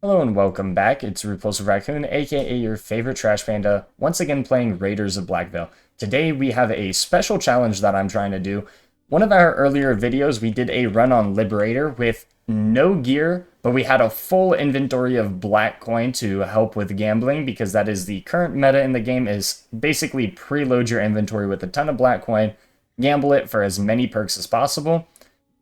Hello and welcome back. It's Repulsive Raccoon, aka your favorite trash panda, once again playing Raiders of Blackveil. Today we have a special challenge that I'm trying to do. One of our earlier videos, we did a run on Liberator with no gear, but we had a full inventory of black coin to help with gambling, because that is the current meta in the game, is basically preload your inventory with a ton of black coin, gamble it for as many perks as possible.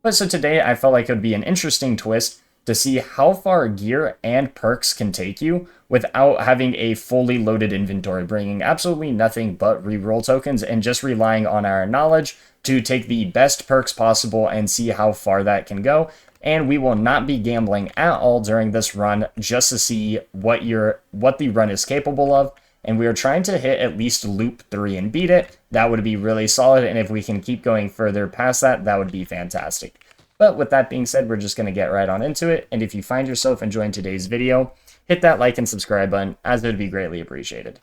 But so today I felt like it would be an interesting twist to see how far gear and perks can take you without having a fully loaded inventory, bringing absolutely nothing but reroll tokens and just relying on our knowledge to take the best perks possible and see how far that can go. And we will not be gambling at all during this run, just to see what the run is capable of. And we are trying to hit at least loop 3 and beat it. That would be really solid, and if we can keep going further past that, that would be fantastic. But with that being said, we're just going to get right on into it, and if you find yourself enjoying today's video, hit that like and subscribe button, as it would be greatly appreciated.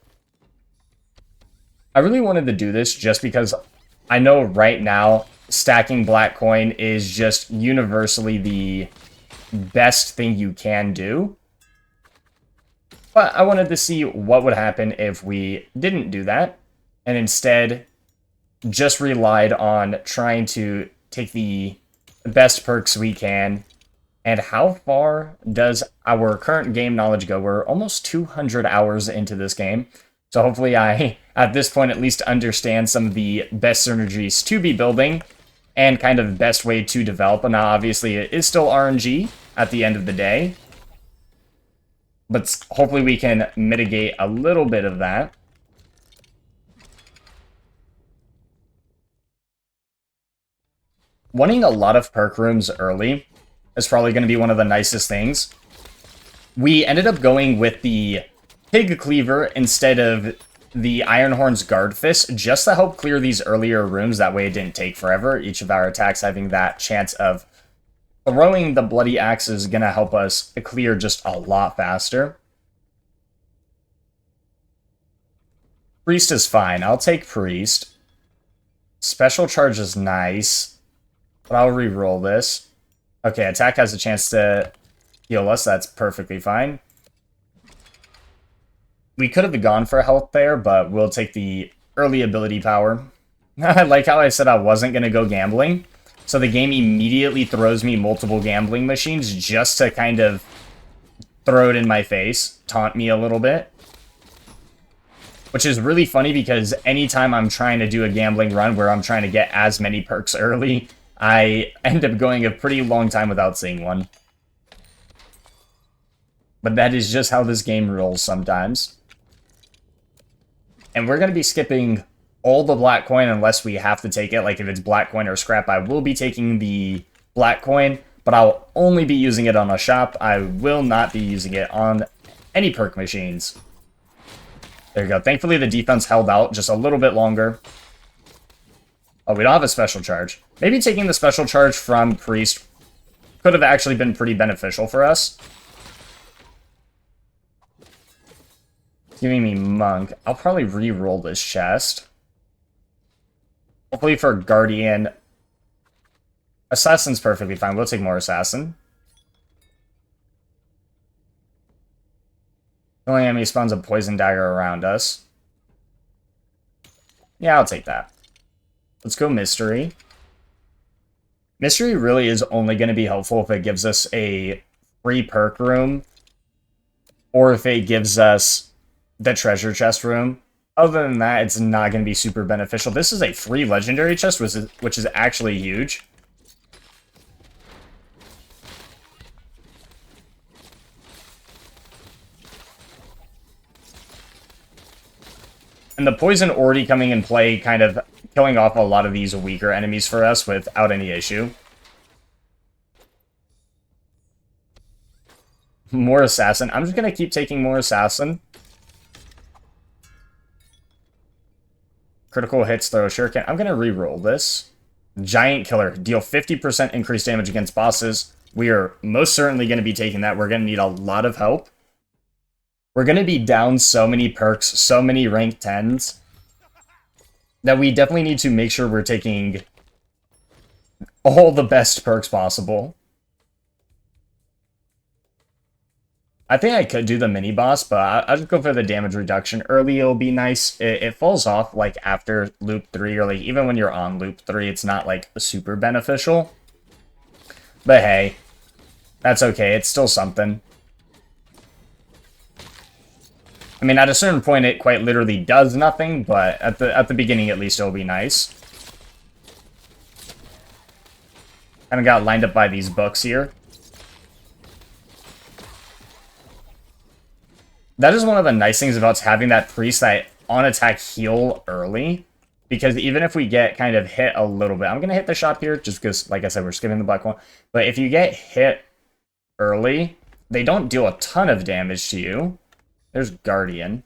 I really wanted to do this just because I know right now stacking black coin is just universally the best thing you can do. But I wanted to see what would happen if we didn't do that, and instead just relied on trying to take the best perks we can. And how far does our current game knowledge go? We're almost 200 hours into this game, so hopefully I, at this point, at least understand some of the best synergies to be building and kind of best way to develop. And now, obviously, it is still RNG at the end of the day, but hopefully we can mitigate a little bit of that. Wanting a lot of perk rooms early is probably going to be one of the nicest things. We ended up going with the Pig Cleaver instead of the Ironhorn's Guard Fist, just to help clear these earlier rooms. That way it didn't take forever. Each of our attacks having that chance of throwing the Bloody Axe is going to help us clear just a lot faster. Priest is fine. I'll take Priest. Special Charge is nice, but I'll re-roll this. Okay, attack has a chance to heal us. That's perfectly fine. We could have gone for health there, but we'll take the early ability power. I like how I said I wasn't going to go gambling. So the game immediately throws me multiple gambling machines just to kind of throw it in my face, taunt me a little bit. Which is really funny because anytime I'm trying to do a gambling run where I'm trying to get as many perks early, I end up going a pretty long time without seeing one. But that is just how this game rolls sometimes. And we're going to be skipping all the black coin unless we have to take it. Like if it's black coin or scrap, I will be taking the black coin, but I'll only be using it on a shop. I will not be using it on any perk machines. There you go. Thankfully, the defense held out just a little bit longer. Oh, we don't have a special charge. Maybe taking the special charge from Priest could have actually been pretty beneficial for us. It's giving me Monk. I'll probably re-roll this chest. Hopefully for Guardian. Assassin's perfectly fine. We'll take more Assassin. Only enemy spawns a Poison Dagger around us. Yeah, I'll take that. Let's go Mystery. Mystery really is only going to be helpful if it gives us a free perk room, or if it gives us the treasure chest room. Other than that, it's not going to be super beneficial. This is a free legendary chest, which is actually huge. And the poison already coming in play, kind of killing off a lot of these weaker enemies for us without any issue. More Assassin. I'm just going to keep taking more Assassin. Critical hits, throw a shuriken. I'm going to re-roll this. Giant Killer. Deal 50% increased damage against bosses. We are most certainly going to be taking that. We're going to need a lot of help. We're going to be down so many perks, so many rank 10s, that we definitely need to make sure we're taking all the best perks possible. I think I could do the mini boss, but I'll just go for the damage reduction. Early, it'll be nice. It falls off, like, after loop 3, or, like, even when you're on loop 3, it's not, like, super beneficial. But hey, that's okay. It's still something. I mean, at a certain point, it quite literally does nothing, but at the beginning, at least, it'll be nice. Kind of got lined up by these books here. That is one of the nice things about having that priest that on-attack heal early. Because even if we get kind of hit a little bit... I'm going to hit the shop here, just because, like I said, we're skipping the black one. But if you get hit early, they don't deal a ton of damage to you. There's Guardian.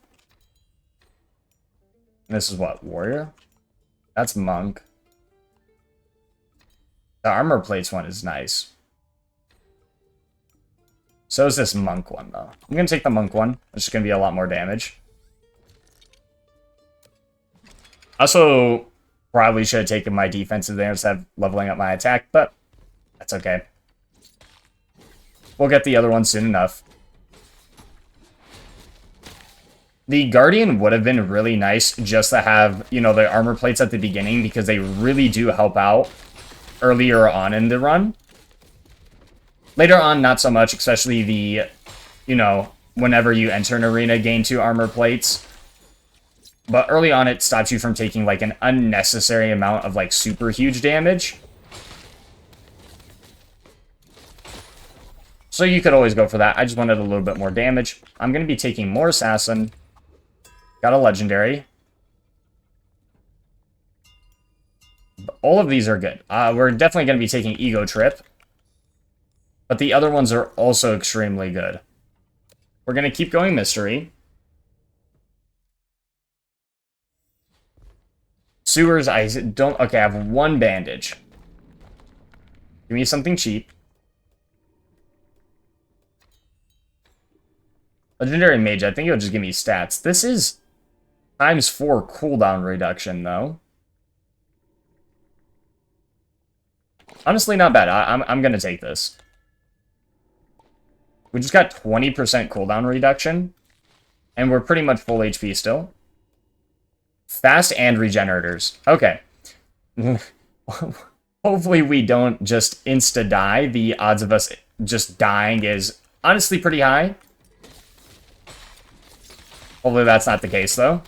And this is what? Warrior? That's Monk. The armor plates one is nice. So is this Monk one, though. I'm going to take the Monk one. It's just going to be a lot more damage. Also, probably should have taken my defensive there instead of leveling up my attack, but that's okay. We'll get the other one soon enough. The Guardian would have been really nice just to have, you know, the armor plates at the beginning, because they really do help out earlier on in the run. Later on, not so much, especially the, you know, whenever you enter an arena, gain 2 armor plates. But early on, it stops you from taking, like, an unnecessary amount of, like, super huge damage. So you could always go for that. I just wanted a little bit more damage. I'm going to be taking more Assassin. Got a Legendary. All of these are good. We're definitely going to be taking Ego Trip. But the other ones are also extremely good. We're going to keep going Mystery. Sewers, I don't... Okay, I have 1 bandage. Give me something cheap. Legendary Mage, I think it'll just give me stats. This is ×4 cooldown reduction, though. Honestly, not bad. I'm going to take this. We just got 20% cooldown reduction. And we're pretty much full HP still. Fast and regenerators. Okay. Hopefully we don't just insta-die. The odds of us just dying is honestly pretty high. Hopefully that's not the case, though.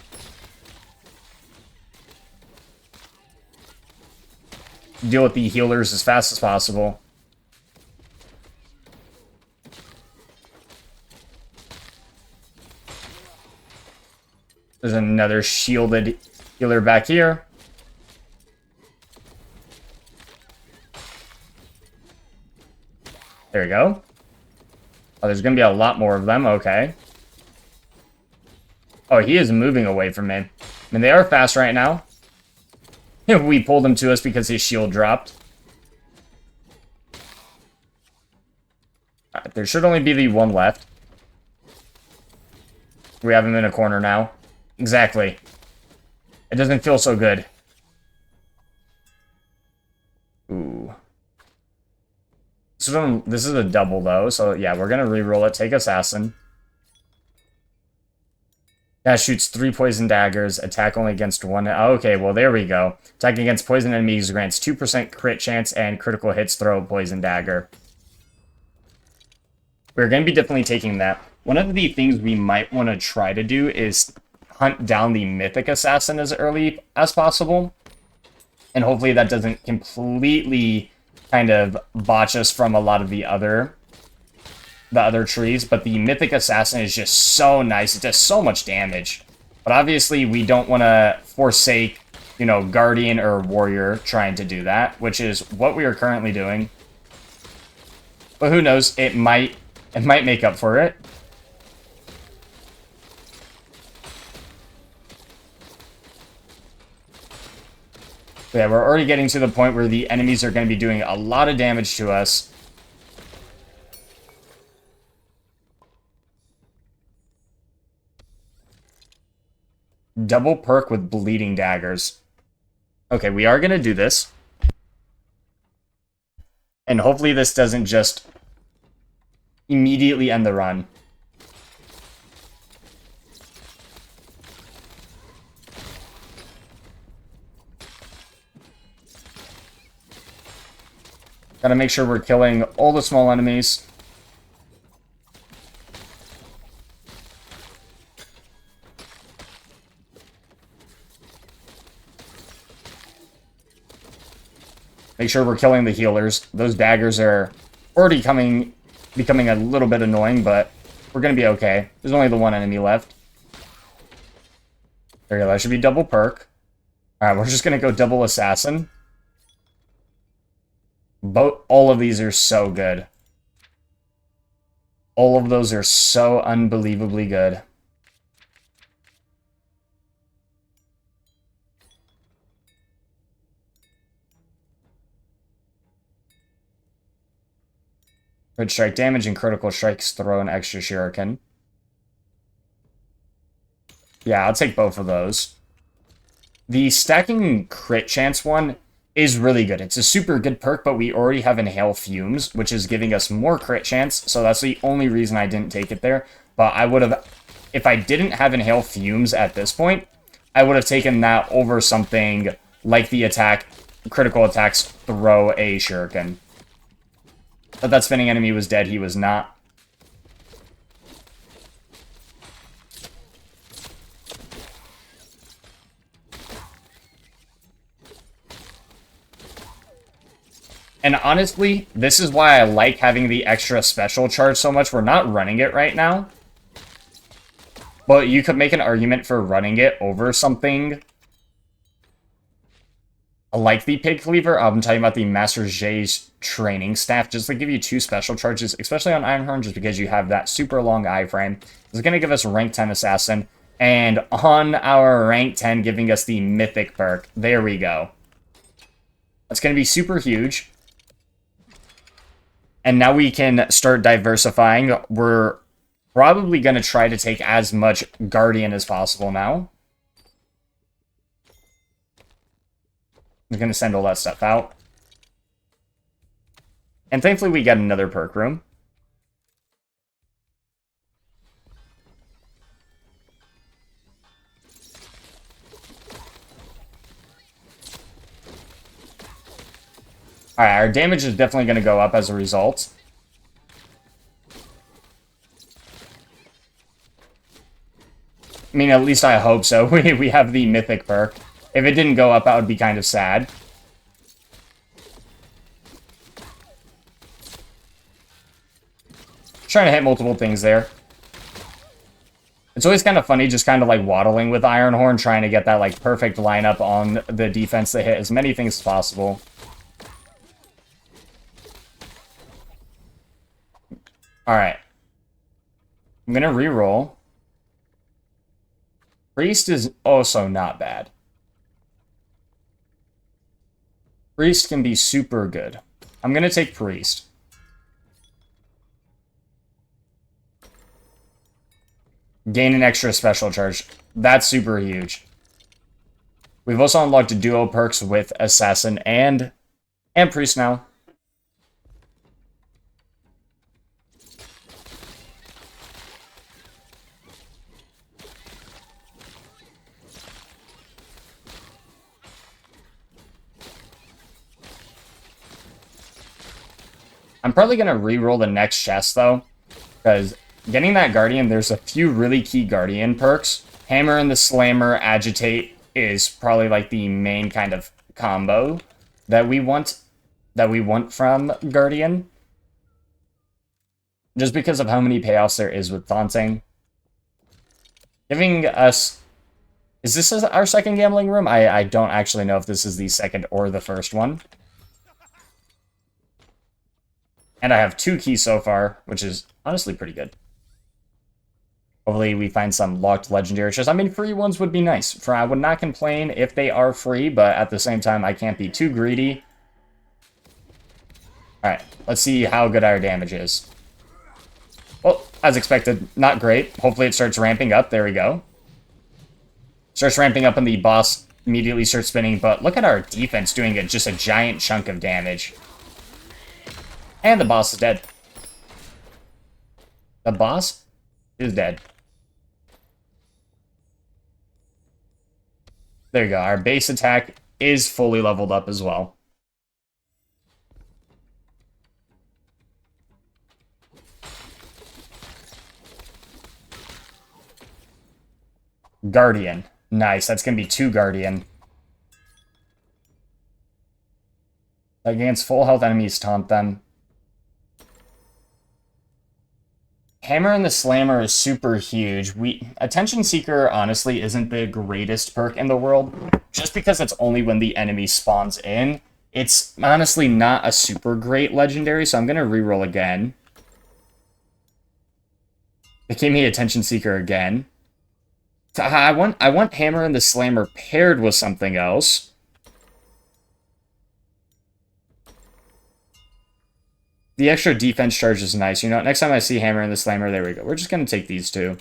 Deal with the healers as fast as possible. There's another shielded healer back here. There we go. Oh, there's going to be a lot more of them. Okay. Oh, he is moving away from me. I mean, they are fast right now. We pulled him to us because his shield dropped. Alright, there should only be the one left. We have him in a corner now. Exactly. It doesn't feel so good. Ooh. So this is a double, though. So, yeah, we're going to reroll it. Take Assassin. That shoots 3 poison daggers. Attack only against 1. Okay, well, there we go. Attack against poison enemies grants 2% crit chance and critical hits throw a poison dagger. We're going to be definitely taking that. One of the things we might want to try to do is hunt down the Mythic Assassin as early as possible. And hopefully that doesn't completely kind of botch us from a lot of the other trees. But the Mythic Assassin is just so nice. It does so much damage. But obviously we don't want to forsake, you know, Guardian or Warrior trying to do that, which is what we are currently doing. But who knows? It might make up for it. Yeah, we're already getting to the point where the enemies are going to be doing a lot of damage to us. Double perk with bleeding daggers. Okay, we are going to do this. And hopefully this doesn't just immediately end the run. Gotta make sure we're killing all the small enemies. Make sure we're killing the healers. Those daggers are already becoming a little bit annoying, but we're gonna be okay. There's only the one enemy left. There you go, that should be double perk. Alright, we're just gonna go double assassin. All of these are so good. All of those are so unbelievably good. Crit strike damage and critical strikes throw an extra shuriken. Yeah, I'll take both of those. The stacking crit chance one is really good. It's a super good perk, but we already have Inhale Fumes, which is giving us more crit chance, so that's the only reason I didn't take it there. But I would have, if I didn't have Inhale Fumes at this point, I would have taken that over something like the critical attacks throw a shuriken. But that spinning enemy was dead, he was not. And honestly, this is why I like having the extra special charge so much. We're not running it right now. But you could make an argument for running it over something like the Pig Cleaver. I'm talking about the Master J's training staff, just to give you 2 special charges, especially on Ironhorn, just because you have that super long iframe. It's going to give us rank 10 Assassin, and on our rank 10, giving us the Mythic perk. There we go. That's going to be super huge. And now we can start diversifying. We're probably going to try to take as much Guardian as possible now. I'm going to send all that stuff out. And thankfully we get another perk room. Alright, our damage is definitely going to go up as a result. I mean, at least I hope so. We have the Mythic perk. If it didn't go up, that would be kind of sad. Trying to hit multiple things there. It's always kind of funny just kind of like waddling with Ironhorn, trying to get that like perfect lineup on the defense to hit as many things as possible. Alright. I'm gonna reroll. Priest is also not bad. Priest can be super good. I'm gonna take Priest. Gain an extra special charge. That's super huge. We've also unlocked duo perks with Assassin and Priest now. I'm probably going to re-roll the next chest, though, because getting that Guardian, there's a few really key Guardian perks. Hammer and the Slammer Agitate is probably like the main kind of combo that we want from Guardian. Just because of how many payoffs there is with Taunting. Giving us... Is this our second gambling room? I don't actually know if this is the second or the first one. And I have 2 keys so far, which is honestly pretty good. Hopefully we find some locked legendary chests. I mean, free ones would be nice. I would not complain if they are free, but at the same time, I can't be too greedy. Alright, let's see how good our damage is. Well, as expected, not great. Hopefully it starts ramping up. There we go. Starts ramping up and the boss immediately starts spinning, but look at our defense doing just a giant chunk of damage. And the boss is dead. The boss is dead. There you go. Our base attack is fully leveled up as well. Guardian. Nice, that's going to be 2 Guardian. Against full health enemies, taunt them. Hammer and the Slammer is super huge. Attention Seeker, honestly, isn't the greatest perk in the world. Just because it's only when the enemy spawns in. It's honestly not a super great legendary, so I'm going to reroll again. It gave me Attention Seeker again. I want Hammer and the Slammer paired with something else. The extra defense charge is nice. You know, next time I see Hammer and the Slammer, there we go. We're just going to take these two.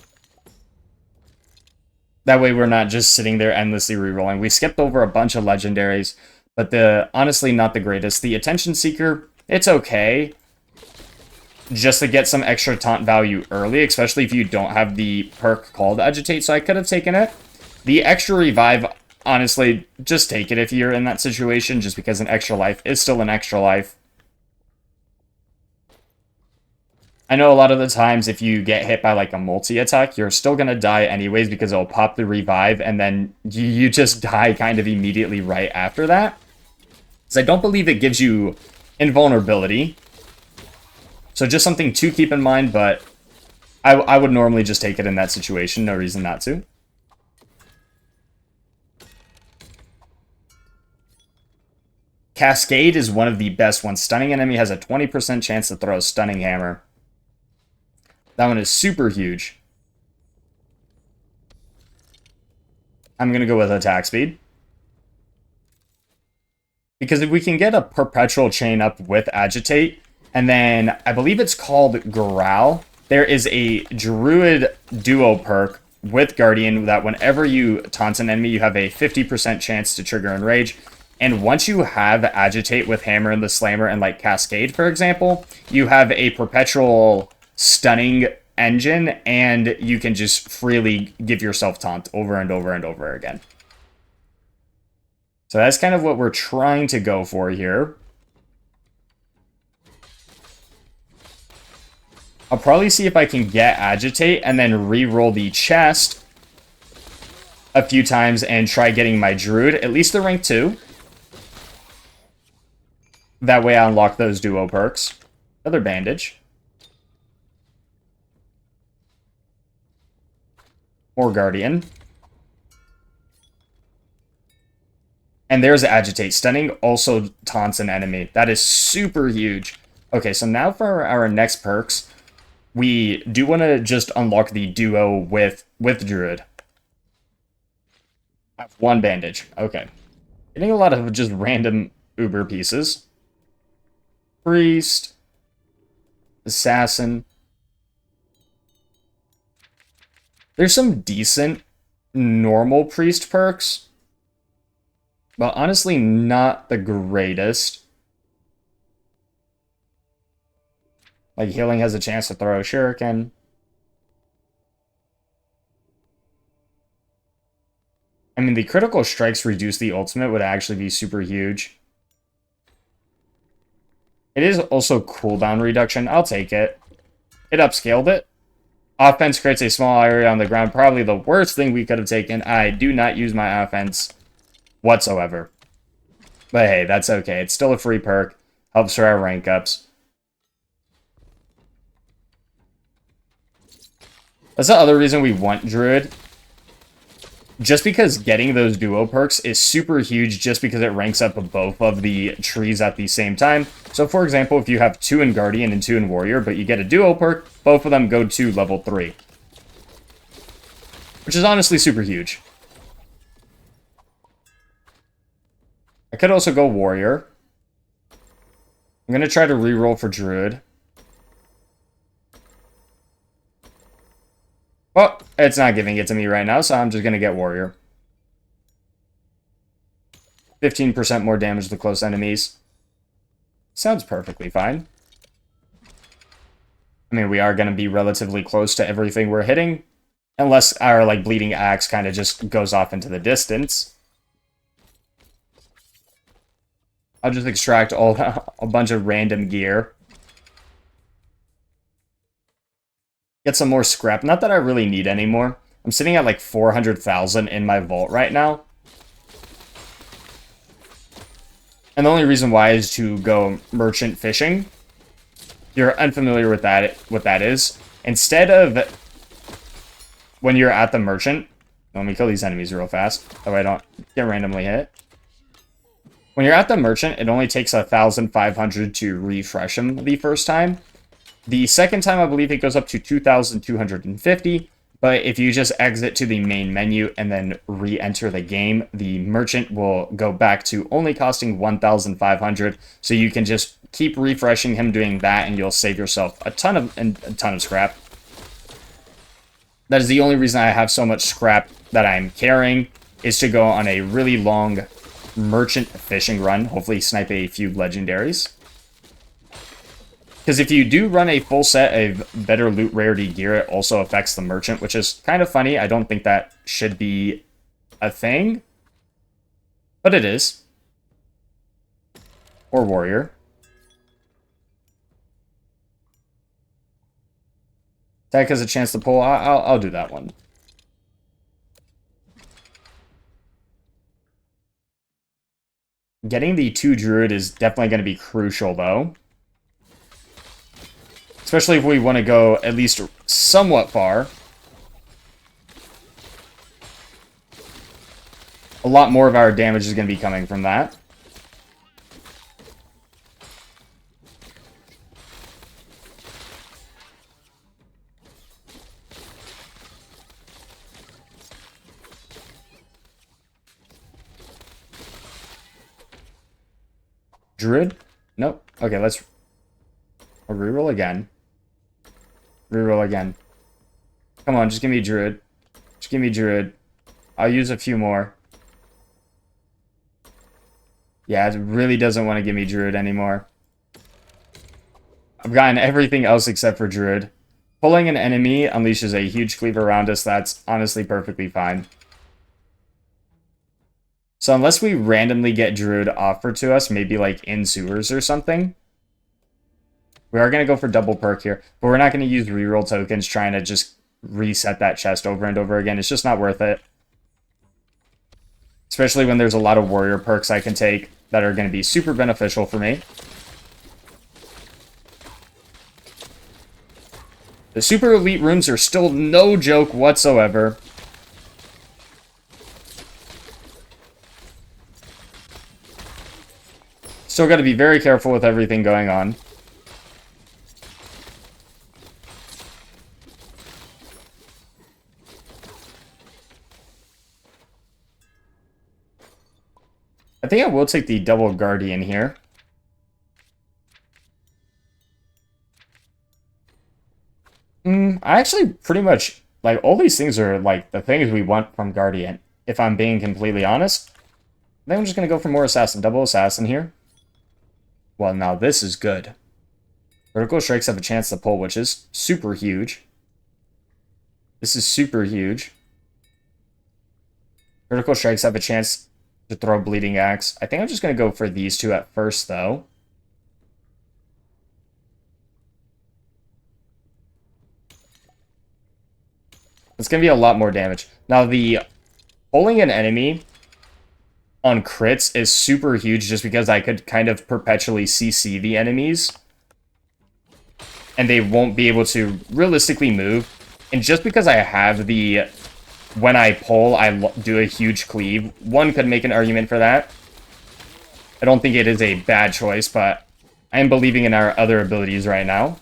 That way we're not just sitting there endlessly rerolling. We skipped over a bunch of legendaries, but honestly not the greatest. The Attention Seeker, it's okay. Just to get some extra taunt value early, especially if you don't have the perk called Agitate, so I could have taken it. The extra revive, honestly, just take it if you're in that situation, just because an extra life is still an extra life. I know a lot of the times if you get hit by like a multi-attack, you're still going to die anyways because it'll pop the revive and then you just die kind of immediately right after that. So I don't believe it gives you invulnerability. So just something to keep in mind, but I would normally just take it in that situation. No reason not to. Cascade is one of the best ones. Stunning enemy has a 20% chance to throw a Stunning Hammer. That one is super huge. I'm going to go with attack speed. Because if we can get a perpetual chain up with Agitate, and then I believe it's called Growl, there is a Druid duo perk with Guardian that whenever you taunt an enemy, you have a 50% chance to trigger Enrage. And once you have Agitate with Hammer and the Slammer and like Cascade, for example, you have a perpetual stunning engine, and you can just freely give yourself taunt over and over and over again. So that's kind of what we're trying to go for here. I'll probably see if I can get Agitate and then re-roll the chest a few times and try getting my Druid, at least the rank 2. That way I unlock those duo perks. Another bandage. More Guardian. And there's Agitate. Stunning also taunts an enemy. That is super huge. Okay, so now for our next perks, we do want to just unlock the duo with Druid. I have 1 bandage. Okay. Getting a lot of just random Uber pieces. Priest. Assassin. There's some decent normal priest perks, but honestly not the greatest. Like healing has a chance to throw a shuriken. I mean, the critical strikes reduce the ultimate would actually be super huge. It is also cooldown reduction. I'll take it. It upscaled it. Offense creates a small area on the ground. Probably the worst thing we could have taken. I do not use my offense whatsoever. But hey, that's okay. It's still a free perk. Helps for our rank ups. That's the other reason we want Druid. Just because getting those duo perks is super huge just because it ranks up both of the trees at the same time. So for example, if you have 2 in Guardian and 2 in Warrior, but you get a duo perk, both of them go to level 3. Which is honestly super huge. I could also go Warrior. I'm going to try to reroll for Druid. Oh, it's not giving it to me right now, so I'm just going to get Warrior. 15% more damage to close enemies. Sounds perfectly fine. I mean, we are going to be relatively close to everything we're hitting. Unless our, like, Bleeding Axe kind of just goes off into the distance. I'll just extract a bunch of random gear. Get some more scrap. Not that I really need any more. I'm sitting at like 400,000 in my vault right now. And the only reason why is to go merchant fishing. If you're unfamiliar with that, what that is. Instead of when you're at the merchant, let me kill these enemies real fast, that way I don't get randomly hit. When you're at the merchant, it only takes 1,500 to refresh them the first time. The second time, I believe it goes up to 2,250. But if you just exit to the main menu and then re-enter the game, the merchant will go back to only costing 1,500. So you can just keep refreshing him doing that, and you'll save yourself a ton of scrap. That is the only reason I have so much scrap that I'm carrying, is to go on a really long merchant fishing run. Hopefully snipe a few legendaries. Because if you do run a full set of better loot rarity gear, it also affects the merchant, which is kind of funny. I don't think that should be a thing, but it is. Or warrior. Tech has a chance to pull. I'll do that one. Getting the 2 druid is definitely going to be crucial, though. Especially if we want to go at least somewhat far. A lot more of our damage is going to be coming from that. Druid? Nope. Okay, let's reroll again. Reroll again. Come on, just give me Druid. Just give me Druid. I'll use a few more. Yeah, it really doesn't want to give me Druid anymore. I've gotten everything else except for Druid. Pulling an enemy unleashes a huge cleave around us. That's honestly perfectly fine. So unless we randomly get Druid offered to us, maybe like in sewers or something, we are going to go for double perk here. But we're not going to use reroll tokens trying to just reset that chest over and over again. It's just not worth it. Especially when there's a lot of warrior perks I can take that are going to be super beneficial for me. The super elite rooms are still no joke whatsoever. Still got to be very careful with everything going on. I think I will take the double guardian here. I actually pretty much, like, all these things are, like, the things we want from guardian, if I'm being completely honest. I think I'm just going to go for more assassin. Double assassin here. Well, now this is good. Vertical strikes have a chance to pull, which is super huge. This is super huge. Vertical strikes have a chance to throw bleeding axe. I think I'm just going to go for these two at first, though. It's going to be a lot more damage. Now, the pulling an enemy on crits is super huge just because I could kind of perpetually CC the enemies. And they won't be able to realistically move. And just because I have the... When I pull, I do a huge cleave. One could make an argument for that. I don't think it is a bad choice, but I am believing in our other abilities right now.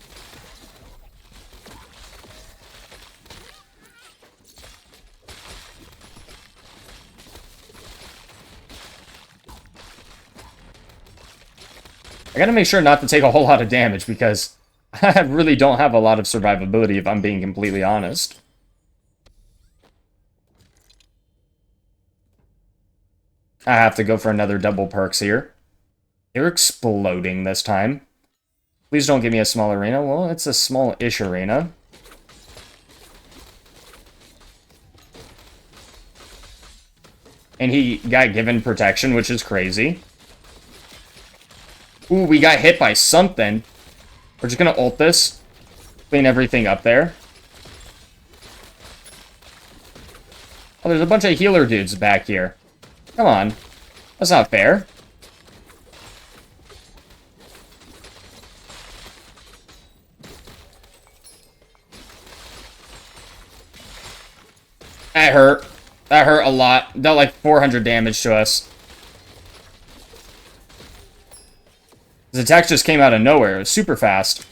I gotta make sure not to take a whole lot of damage because I really don't have a lot of survivability if I'm being completely honest. I have to go for another double perks here. They're exploding this time. Please don't give me a small arena. Well, it's a small-ish arena. And he got given protection, which is crazy. Ooh, we got hit by something. We're just gonna ult this. Clean everything up there. Oh, there's a bunch of healer dudes back here. Come on. That's not fair. That hurt. That hurt a lot. Dealt like 400 damage to us. His attacks just came out of nowhere. It was super fast.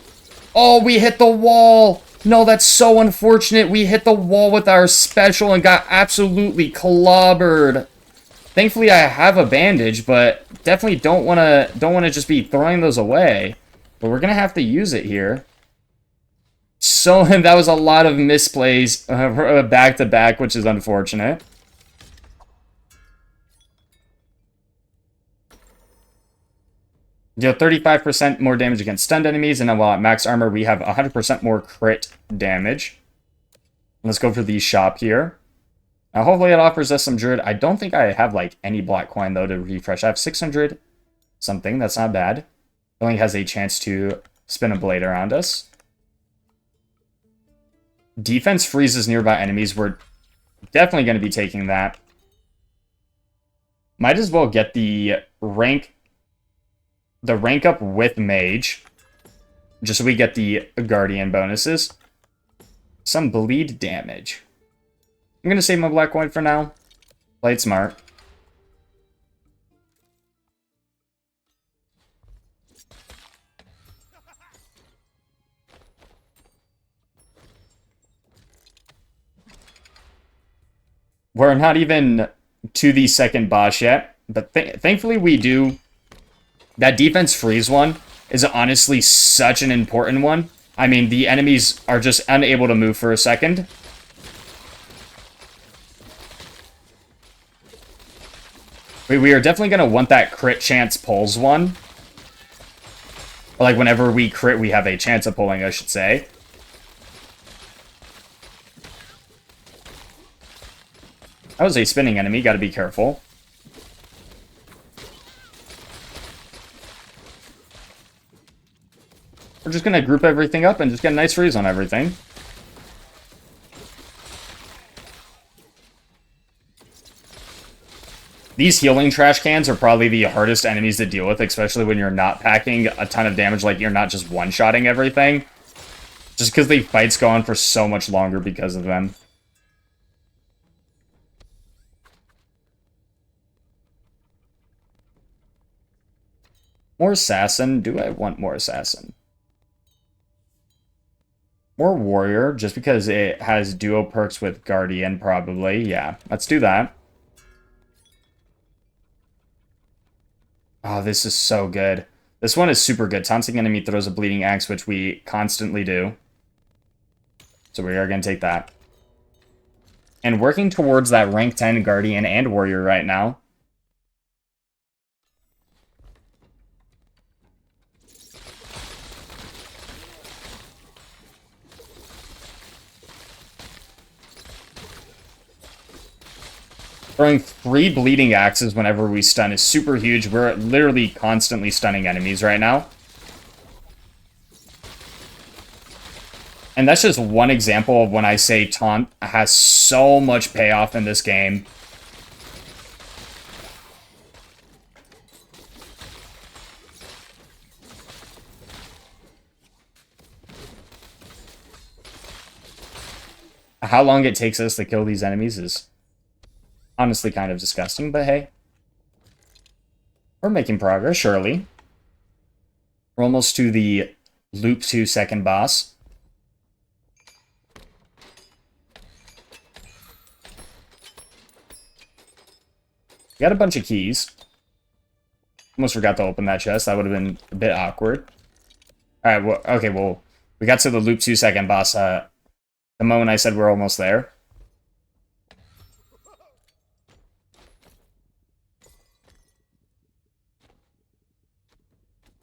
Oh, we hit the wall! No, that's so unfortunate. We hit the wall with our special and got absolutely clobbered. Thankfully, I have a bandage, but definitely don't wanna just be throwing those away. But we're gonna have to use it here. So that was a lot of misplays back to back, which is unfortunate. Deal 35% more damage against stunned enemies, and then while at max armor, we have 100% more crit damage. Let's go for the shop here. Now, hopefully it offers us some druid. I don't think I have, like, any black coin, though, to refresh. I have 600 something. That's not bad. It only has a chance to spin a blade around us. Defense freezes nearby enemies. We're definitely going to be taking that. Might as well get the rank up with mage, just so we get the guardian bonuses. Some bleed damage. I'm gonna save my black coin for now. Play it smart. We're not even to the second boss yet, but thankfully we do. That defense freeze one is honestly such an important one. I mean, the enemies are just unable to move for a second. We are definitely going to want that crit chance pulls one. Or like whenever we crit, we have a chance of pulling, I should say. That was a spinning enemy, gotta be careful. We're just gonna group everything up and just get a nice freeze on everything. These healing trash cans are probably the hardest enemies to deal with, especially when you're not packing a ton of damage, like you're not just one-shotting everything. Just because the fights go on for so much longer because of them. More assassin? Do I want more assassin? More warrior, just because it has duo perks with guardian, probably. Yeah, let's do that. Oh, this is so good. This one is super good. Taunting enemy throws a bleeding axe, which we constantly do. So we are going to take that. And working towards that rank 10 guardian and warrior right now. Throwing 3 bleeding axes whenever we stun is super huge. We're literally constantly stunning enemies right now. And that's just one example of when I say taunt has so much payoff in this game. How long it takes us to kill these enemies is honestly kind of disgusting, but hey. We're making progress, surely. We're almost to the loop 2 second boss. Got a bunch of keys. Almost forgot to open that chest. That would have been a bit awkward. Alright, well, okay, well, we got to the loop 2 second boss the moment I said we're almost there.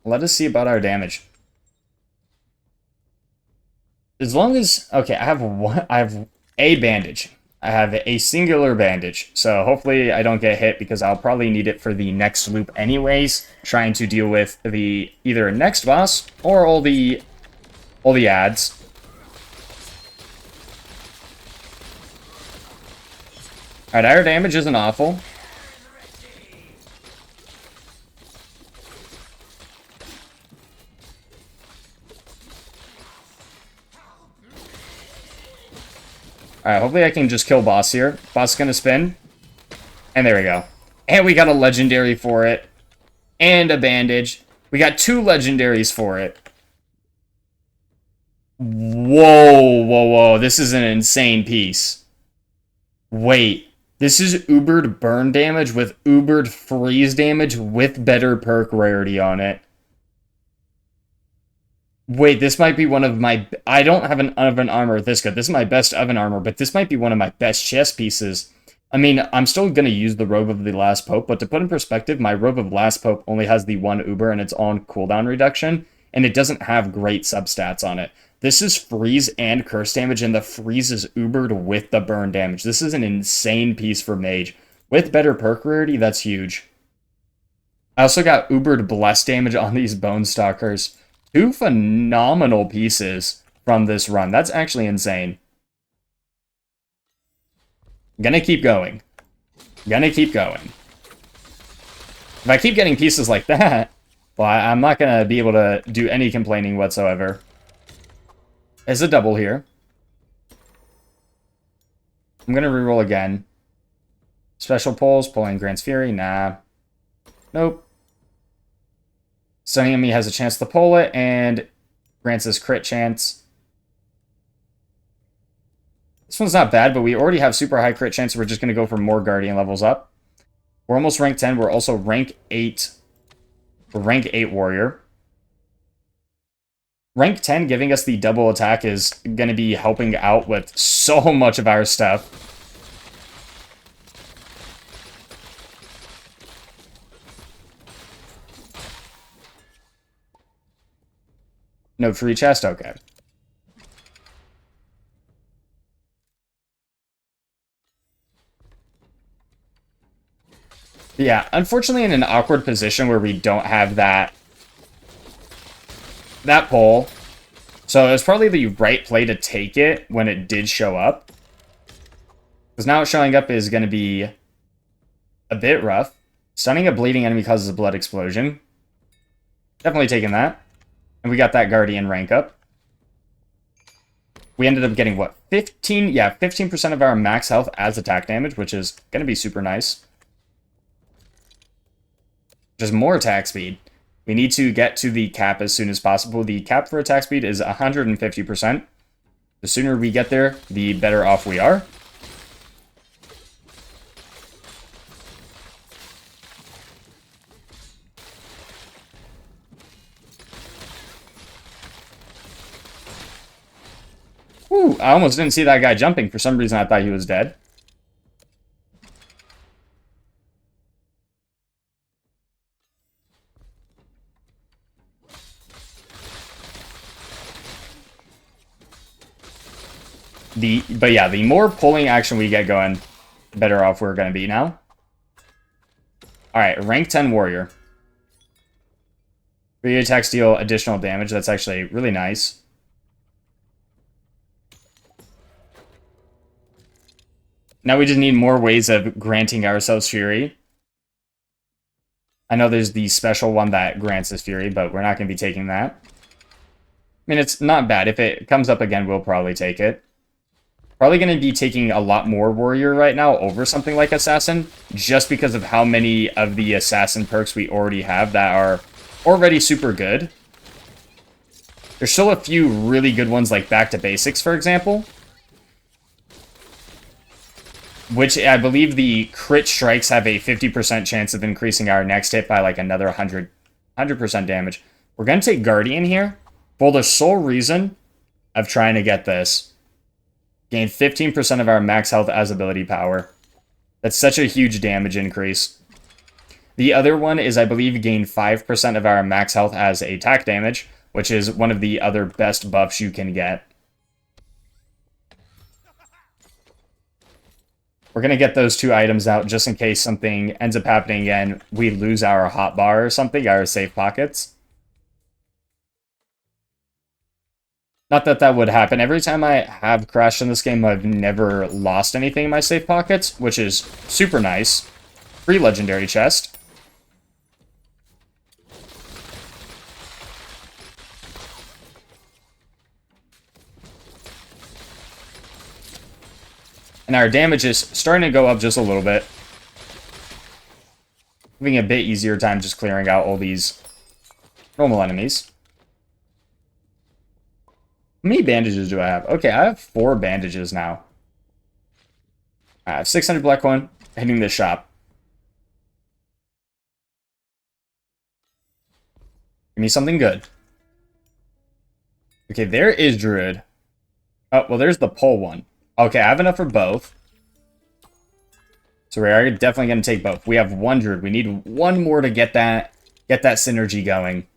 Let us see about our damage. As long as... Okay, I have a bandage. I have a singular bandage. So hopefully I don't get hit because I'll probably need it for the next loop anyways. Trying to deal with the either next boss or all the ads. Alright, our damage isn't awful. Alright, hopefully I can just kill boss here. Boss is gonna spin. And there we go. And we got a legendary for it. And a bandage. We got 2 legendaries for it. Whoa, whoa, whoa. This is an insane piece. Wait. This is Ubered burn damage with Ubered freeze damage with better perk rarity on it. Wait, this might be one of my... I don't have an oven armor this good. This is my best oven armor, but this might be one of my best chest pieces. I mean, I'm still going to use the Robe of the Last Pope, but to put in perspective, my Robe of Last Pope only has the 1 Uber and it's on cooldown reduction, and it doesn't have great substats on it. This is freeze and curse damage, and the freeze is Ubered with the burn damage. This is an insane piece for mage. With better perk rarity, that's huge. I also got Ubered bless damage on these Bone Stalkers. 2 phenomenal pieces from this run. That's actually insane. Gonna keep going. Gonna keep going. If I keep getting pieces like that, well, I'm not gonna be able to do any complaining whatsoever. There's a double here. I'm gonna reroll again. Special pulls, pulling Grant's Fury, nah. Nope. Stunning enemy has a chance to pull it, and grants his crit chance. This one's not bad, but we already have super high crit chance, so we're just going to go for more Guardian levels up. We're almost rank 10. We're also rank 8. We're rank 8 Warrior. Rank 10 giving us the double attack is going to be helping out with so much of our stuff. No free chest? Okay. Yeah, unfortunately in an awkward position where we don't have that pull. So it was probably the right play to take it when it did show up. Because now it showing up is going to be a bit rough. Stunning a bleeding enemy causes a blood explosion. Definitely taking that. And we got that Guardian rank up. We ended up getting, what, 15? Yeah, 15% of our max health as attack damage, which is going to be super nice. Just more attack speed. We need to get to the cap as soon as possible. The cap for attack speed is 150%. The sooner we get there, the better off we are. Ooh, I almost didn't see that guy jumping. For some reason, I thought he was dead. But yeah, the more pulling action we get going, the better off we're going to be now. Alright, rank 10 Warrior. 3 attacks deal additional damage. That's actually really nice. Now we just need more ways of granting ourselves Fury. I know there's the special one that grants us Fury, but we're not going to be taking that. I mean, it's not bad. If it comes up again, we'll probably take it. Probably going to be taking a lot more Warrior right now over something like Assassin, just because of how many of the Assassin perks we already have that are already super good. There's still a few really good ones like Back to Basics, for example. Which I believe the crit strikes have a 50% chance of increasing our next hit by like another 100% damage. We're going to take Guardian here for the sole reason of trying to get this. Gain 15% of our max health as ability power. That's such a huge damage increase. The other one is, I believe, gain 5% of our max health as attack damage, which is one of the other best buffs you can get. We're going to get those 2 items out just in case something ends up happening and we lose our hotbar or something, our safe pockets. Not that that would happen. Every time I have crashed in this game, I've never lost anything in my safe pockets, which is super nice. Free legendary chest. And our damage is starting to go up just a little bit. Having a bit easier time just clearing out all these normal enemies. How many bandages do I have? Okay, I have 4 bandages now. I have 600 black coin hitting this shop. Give me something good. Okay, there is Druid. Oh, well, there's the pole one. Okay, I have enough for both. So we're definitely going to take both. We have 1 Druid. We need 1 more to get that synergy going.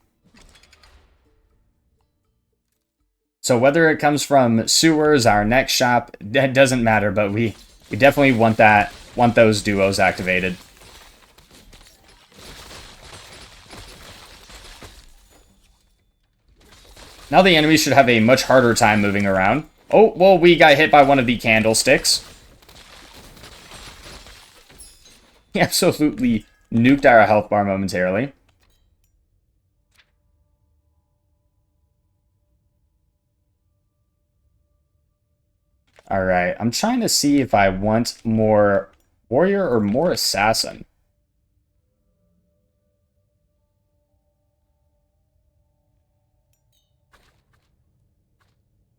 So whether it comes from sewers, our next shop, that doesn't matter, but we definitely want those duos activated. Now the enemy should have a much harder time moving around. Oh, well, we got hit by one of the candlesticks. He absolutely nuked our health bar momentarily. Alright, I'm trying to see if I want more warrior or more assassin.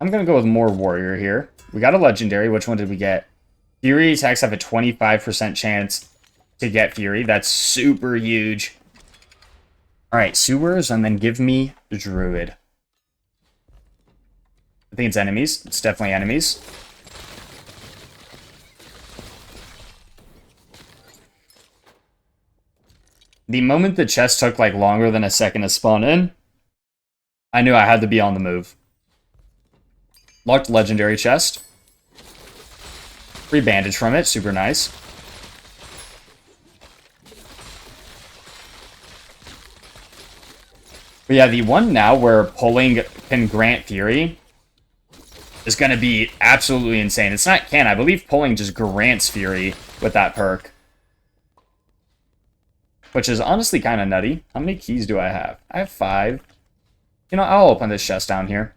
I'm going to go with more warrior here. We got a legendary. Which one did we get? Fury attacks have a 25% chance to get Fury. That's super huge. Alright, sewers, and then give me the Druid. I think it's enemies. It's definitely enemies. The moment the chest took like longer than a second to spawn in, I knew I had to be on the move. Locked legendary chest. Free bandage from it, super nice. But yeah, the one now where pulling can grant Fury is going to be absolutely insane. It's not can, I believe pulling just grants Fury with that perk. Which is honestly kind of nutty. How many keys do I have? I have 5. You know, I'll open this chest down here.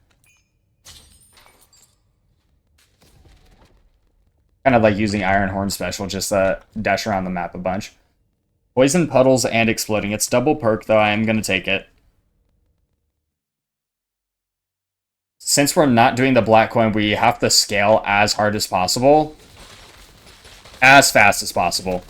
Kind of like using Iron Horn special, just dash around the map a bunch. Poison puddles and exploding. It's double perk, though. I am going to take it. Since we're not doing the black coin, we have to scale as hard as possible. As fast as possible.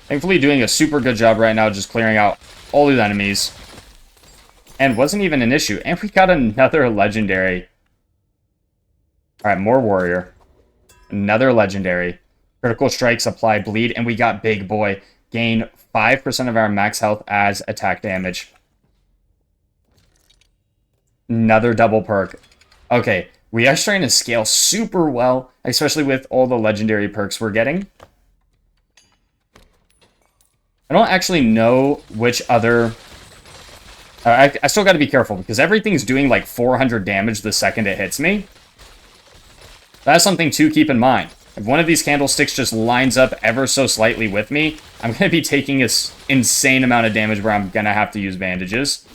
Thankfully doing a super good job right now just clearing out all these enemies. And wasn't even an issue. And we got another legendary. Alright, more warrior. Another legendary. Critical strikes, apply bleed, and we got big boy. Gain 5% of our max health as attack damage. Another double perk. Okay, we are starting to scale super well, especially with all the legendary perks we're getting. I don't actually know which other... I still got to be careful, because everything's doing like 400 damage the second it hits me. That's something to keep in mind. If one of these candlesticks just lines up ever so slightly with me, I'm going to be taking this insane amount of damage where I'm going to have to use bandages.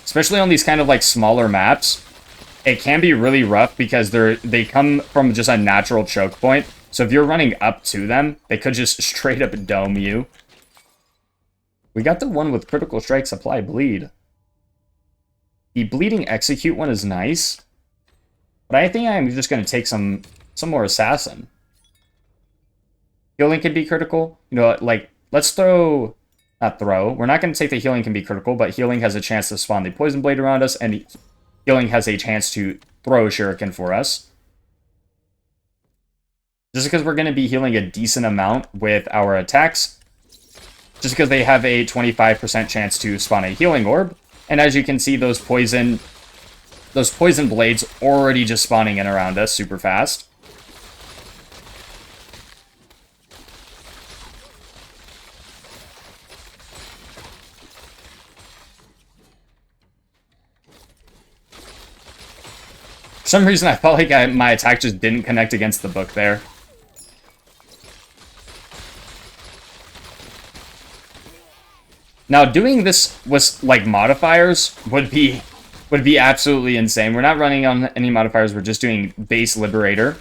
Especially on these kind of like smaller maps. It can be really rough because they come from just a natural choke point. So if you're running up to them, they could just straight up dome you. We got the one with critical strikes, apply bleed. The bleeding execute one is nice. But I think I'm just going to take some more assassin. Healing can be critical. You know, like, let's throw... Not throw. We're not going to take the healing can be critical, but healing has a chance to spawn the poison blade around us, and healing has a chance to throw a shuriken for us. Just because we're going to be healing a decent amount with our attacks, just because they have a 25% chance to spawn a healing orb, And as you can see, those poison blades already just spawning in around us super fast. For some reason, I felt like my attack just didn't connect against the book there. Now, doing this with, like, modifiers would be absolutely insane. We're not running on any modifiers. We're just doing base Liberator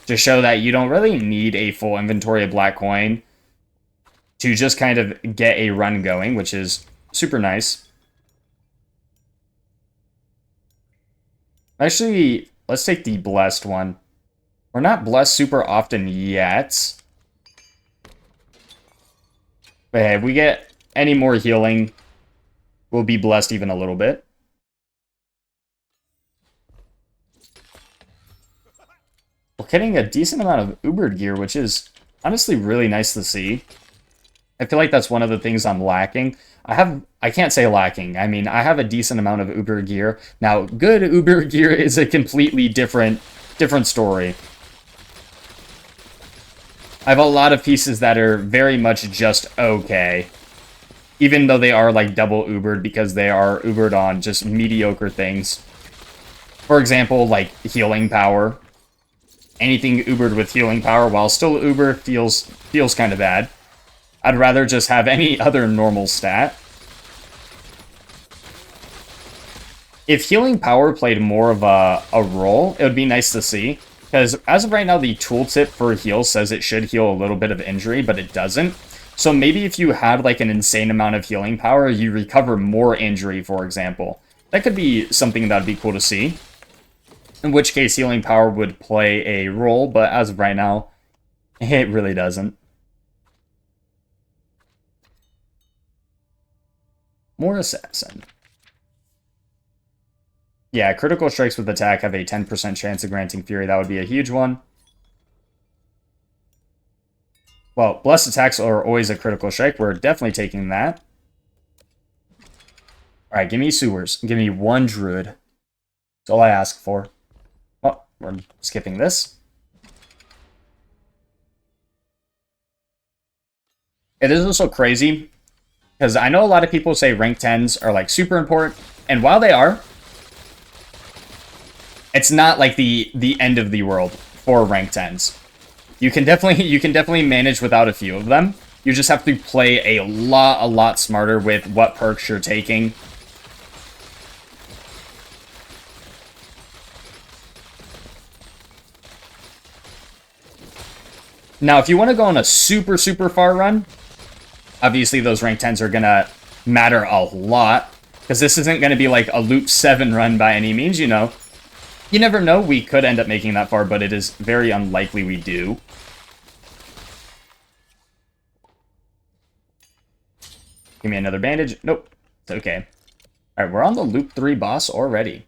to show that you don't really need a full inventory of black coin to just kind of get a run going, which is super nice. Actually, let's take the blessed one. We're not blessed super often yet. But hey, if we get any more healing, we'll be blessed even a little bit. We're getting a decent amount of Uber gear, which is honestly really nice to see. I feel like that's one of the things I'm lacking. I can't say lacking. I mean, I have a decent amount of Uber gear. Now, good Uber gear is a completely different story. I have a lot of pieces that are very much just okay. Even though they are like double Ubered because they are Ubered on just mediocre things. For example, like healing power. Anything Ubered with healing power while still Uber feels kind of bad. I'd rather just have any other normal stat. If healing power played more of a role, it would be nice to see. Because as of right now, the tooltip for heal says it should heal a little bit of injury, but it doesn't. So maybe if you had like an insane amount of healing power, you recover more injury, for example. That could be something that would be cool to see. In which case, healing power would play a role, but as of right now, it really doesn't. More assassin. Yeah, critical strikes with attack have a 10% chance of granting fury. That would be a huge one. Well, blessed attacks are always a critical strike. We're definitely taking that. Alright, give me sewers. Give me one druid. That's all I ask for. Oh, we're skipping this. It is also crazy, because I know a lot of people say rank 10s are like super important, and while they are, it's not like the end of the world for rank 10s. You can definitely manage without a few of them. You just have to play a lot smarter with what perks you're taking. Now, if you want to go on a super far run, obviously those rank 10s are gonna matter a lot, because this isn't gonna be like a loop 7 run by any means, you know. You never know, we could end up making that far, but it is very unlikely we do. Give me another bandage. Nope. It's okay. Alright, we're on the loop 3 boss already.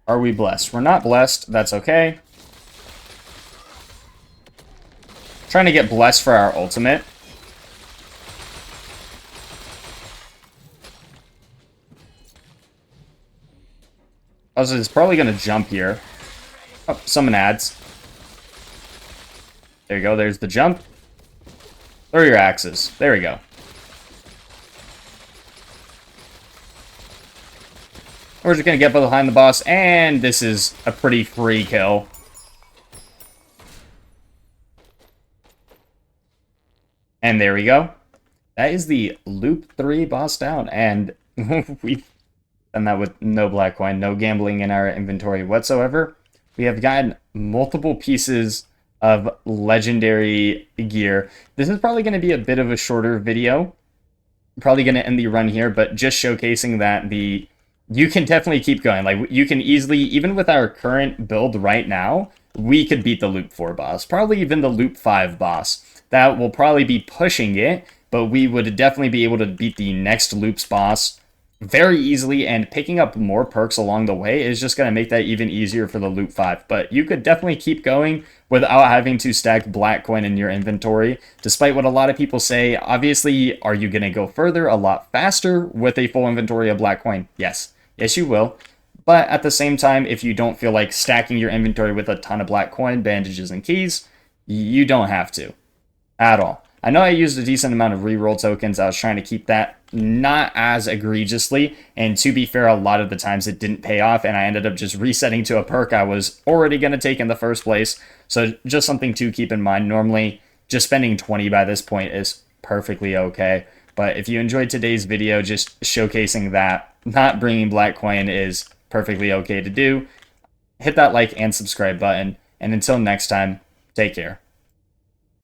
Are we blessed? We're not blessed. That's okay. Trying to get blessed for our ultimate. Also, it's probably going to jump here. Oh, summon adds. There you go. There's the jump. Throw your axes. There we go. We're just going to get behind the boss, and this is a pretty free kill. And there we go. That is the loop 3 boss down, and we've done that with no black coin, no gambling in our inventory whatsoever. We have gotten multiple pieces of legendary gear. This is probably going to be a bit of a shorter video. Probably going to end the run here, but just showcasing that you can definitely keep going. Like, you can easily, even with our current build right now, we could beat the loop 4 boss. Probably even the loop 5 boss. that will probably be pushing it, but we would definitely be able to beat the next loops boss very easily, and picking up more perks along the way is just going to make that even easier for the loop 5. But you could definitely keep going without having to stack black coin in your inventory, despite what a lot of people say. Obviously, are you going to go further a lot faster with a full inventory of black coin? Yes you will. But at the same time, if you don't feel like stacking your inventory with a ton of black coin, bandages, and keys, you don't have to at all. I know I used a decent amount of reroll tokens. I was trying to keep that not as egregiously, and to be fair, a lot of the times it didn't pay off, and I ended up just resetting to a perk I was already going to take in the first place. So just something to keep in mind. Normally, just spending 20 by this point is perfectly okay. But if you enjoyed today's video, just showcasing that not bringing black coin is perfectly okay to do, hit that like and subscribe button. And until next time, take care.